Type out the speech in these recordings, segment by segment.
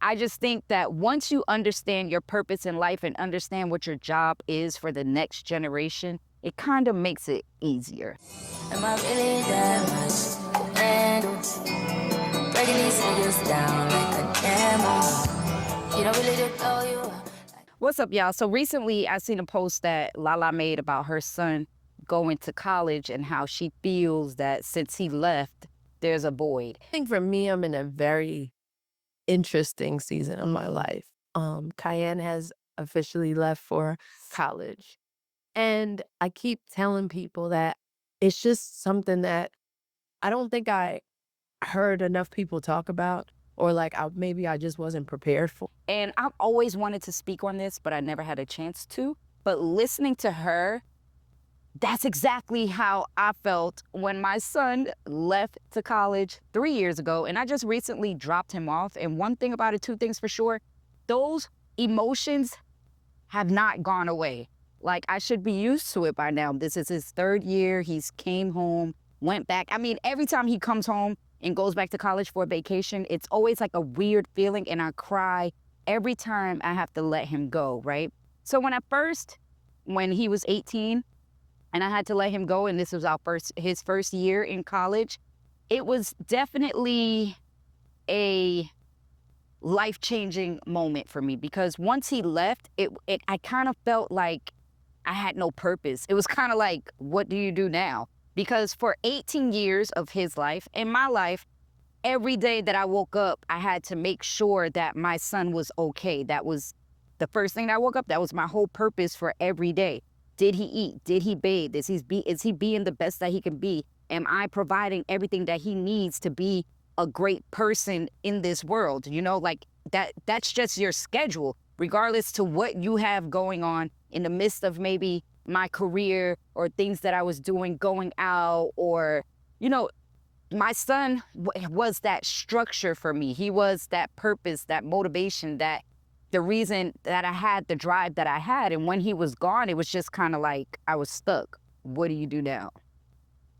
I just think that once you understand your purpose in life and understand what your job is for the next generation, it kind of makes it easier. Am I really that much to handle? Breaking these niggas down like a demo. You don't really did know you are. What's up, y'all? So recently I seen a post that Lala made about her son going to college and how she feels that since he left, there's a void. I think for me, I'm in a very interesting season of my life. Cayenne has officially left for college. And I keep telling people that it's just something that I don't think I heard enough people talk about, or like maybe I just wasn't prepared for. And I've always wanted to speak on this, but I never had a chance to. But listening to her, that's exactly how I felt when my son left to college 3 years ago. And I just recently dropped him off. And one thing about it, two things for sure, those emotions have not gone away. Like, I should be used to it by now. This is his 3rd year. He's came home, went back. I mean, every time he comes home and goes back to college for a vacation, it's always like a weird feeling, and I cry every time I have to let him go, right? So when he was 18 and I had to let him go, and this was his first year in college, it was definitely a life-changing moment for me, because once he left, I kind of felt like I had no purpose. It was kind of like, what do you do now? Because for 18 years of his life and my life, every day that I woke up, I had to make sure that my son was okay. That was the first thing that I woke up. That was my whole purpose for every day. Did he eat? Did he bathe? Is he being the best that he can be? Am I providing everything that he needs to be a great person in this world? You know, like that's just your schedule, regardless to what you have going on in the midst of maybe my career or things that I was doing, going out, or, you know, my son was that structure for me. He was that purpose, that motivation, that the reason that I had the drive that I had. And when he was gone, it was just kind of like I was stuck. What do you do now?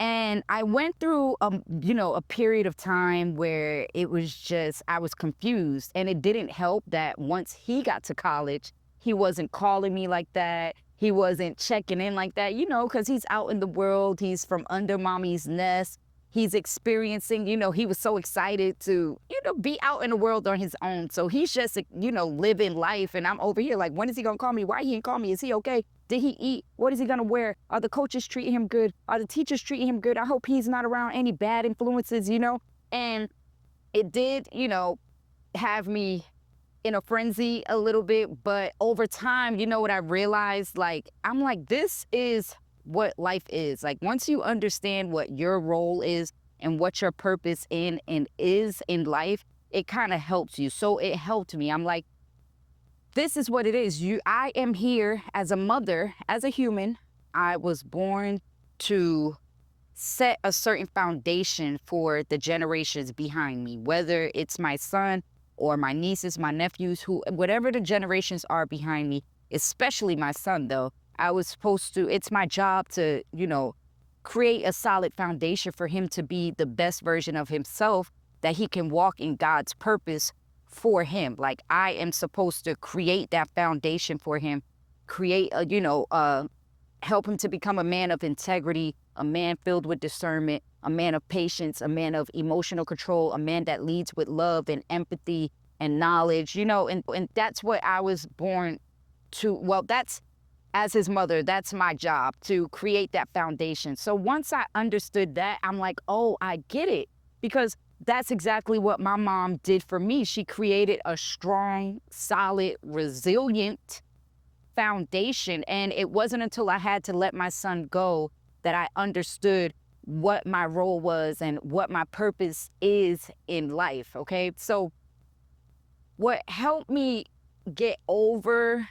And I went through, a period of time where it was just, I was confused. And it didn't help that once he got to college, he wasn't calling me like that. He wasn't checking in like that, because he's out in the world. He's from under mommy's nest. He's experiencing, he was so excited to, be out in the world on his own. So he's just, living life. And I'm over here like, when is he going to call me? Why he ain't call me? Is he okay? Did he eat? What is he going to wear? Are the coaches treating him good? Are the teachers treating him good? I hope he's not around any bad influences, And it did, have me in a frenzy a little bit. But over time, what I realized? Like, I'm like, this is what life is. Like, once you understand what your role is and what your purpose is in life, it kind of helps you. So it helped me. I'm like, this is what it is. I am here as a mother, as a human. I was born to set a certain foundation for the generations behind me, whether it's my son or my nieces, my nephews, whatever the generations are behind me, especially my son, though. I was supposed to, it's my job to, create a solid foundation for him to be the best version of himself, that he can walk in God's purpose for him. Like, I am supposed to create that foundation for him, help him to become a man of integrity, a man filled with discernment, a man of patience, a man of emotional control, a man that leads with love and empathy and knowledge, and that's what I was born to. Well, that's, as his mother, that's my job, to create that foundation. So once I understood that, I'm like, oh, I get it. Because that's exactly what my mom did for me. She created a strong, solid, resilient foundation. And it wasn't until I had to let my son go that I understood what my role was and what my purpose is in life, okay? So what helped me get over,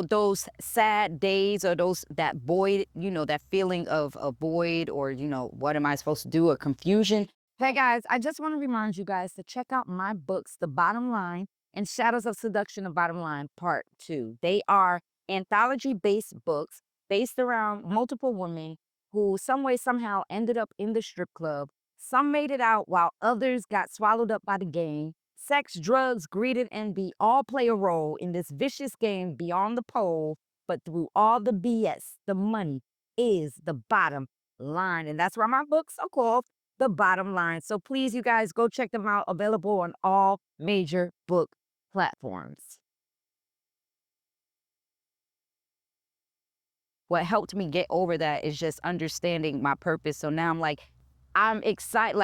those sad days, or that void, that feeling of a void, or, what am I supposed to do, or confusion. Hey guys, I just want to remind you guys to check out my books, The Bottom Line and Shadows of Seduction, The Bottom Line, Part 2. They are anthology-based books based around multiple women who some way, somehow ended up in the strip club. Some made it out while others got swallowed up by the game. Sex, drugs, greed, and envy all play a role in this vicious game beyond the pole, but through all the BS, the money is the bottom line. And that's why my books are called The Bottom Line. So please, you guys, go check them out. Available on all major book platforms. What helped me get over that is just understanding my purpose. So now I'm like, I'm excited.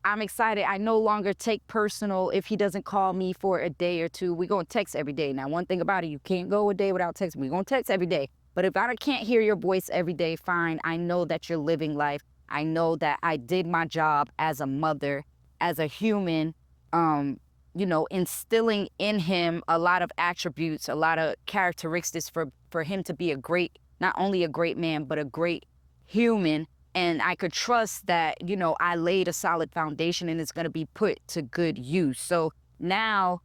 I'm excited. I no longer take personal if he doesn't call me for a day or two. We're going to text every day. Now, one thing about it, you can't go a day without texting. We're going to text every day. But if I can't hear your voice every day, fine. I know that you're living life. I know that I did my job as a mother, as a human, instilling in him a lot of attributes, a lot of characteristics for him to be a great, not only a great man, but a great human. And I could trust that, I laid a solid foundation and it's going to be put to good use. So now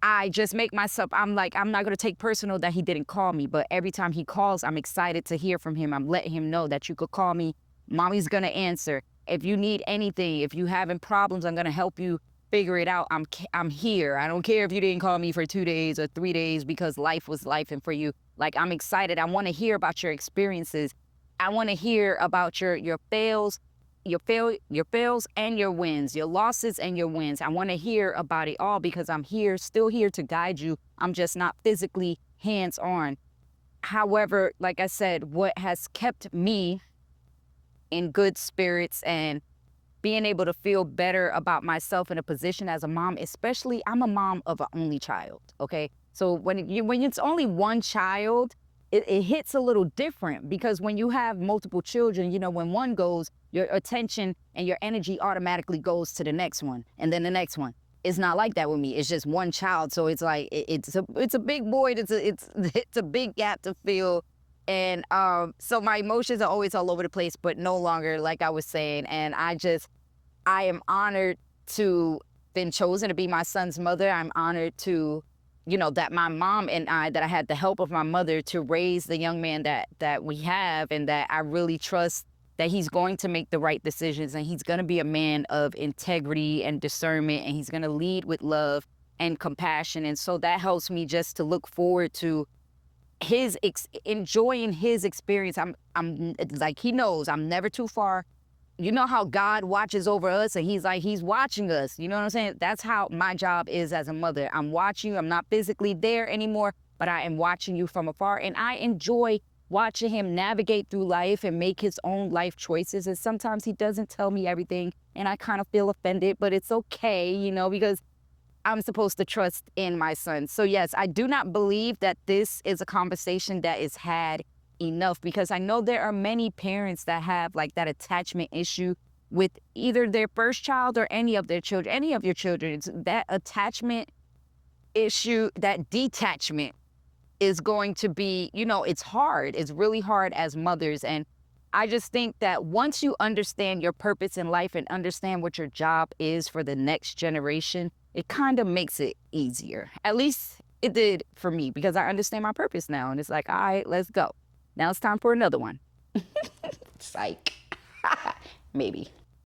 I just make myself, I'm like, I'm not going to take personal that he didn't call me, but every time he calls, I'm excited to hear from him. I'm letting him know that you could call me. Mommy's going to answer. If you need anything, if you having problems, I'm going to help you figure it out. I'm here. I don't care if you didn't call me for 2 days or 3 days because life was life and for you. Like, I'm excited. I want to hear about your experiences. I want to hear about your fails, your fails and your wins, your losses and your wins. I want to hear about it all because I'm here, still here to guide you. I'm just not physically hands-on. However, like I said, what has kept me in good spirits and being able to feel better about myself in a position as a mom, especially I'm a mom of an only child, okay? So when it's only one child, it hits a little different because when you have multiple children, when one goes, your attention and your energy automatically goes to the next one and then the next one. It's not like that with me. It's just one child, so it's like it's a big void. It's a big gap to fill, and so my emotions are always all over the place, but no longer, like I was saying. And I am honored to been chosen to be my son's mother. I'm honored to, that my mom and that I had the help of my mother to raise the young man that we have, and that I really trust that he's going to make the right decisions and he's going to be a man of integrity and discernment, and he's going to lead with love and compassion. And so that helps me just to look forward to enjoying his experience. I'm like, he knows I'm never too far. You know how God watches over us and he's watching us. You know what I'm saying? That's how my job is as a mother. I'm watching you. I'm not physically there anymore, but I am watching you from afar. And I enjoy watching him navigate through life and make his own life choices. And sometimes he doesn't tell me everything and I kind of feel offended, but it's okay, because I'm supposed to trust in my son. So yes, I do not believe that this is a conversation that is had enough, because I know there are many parents that have like that attachment issue with either their first child or any of their children, any of your children. It's that attachment issue, that detachment is going to be, it's hard. It's really hard as mothers. And I just think that once you understand your purpose in life and understand what your job is for the next generation, it kind of makes it easier. At least it did for me, because I understand my purpose now. And it's like, all right, let's go. Now it's time for another one. Psych. Maybe.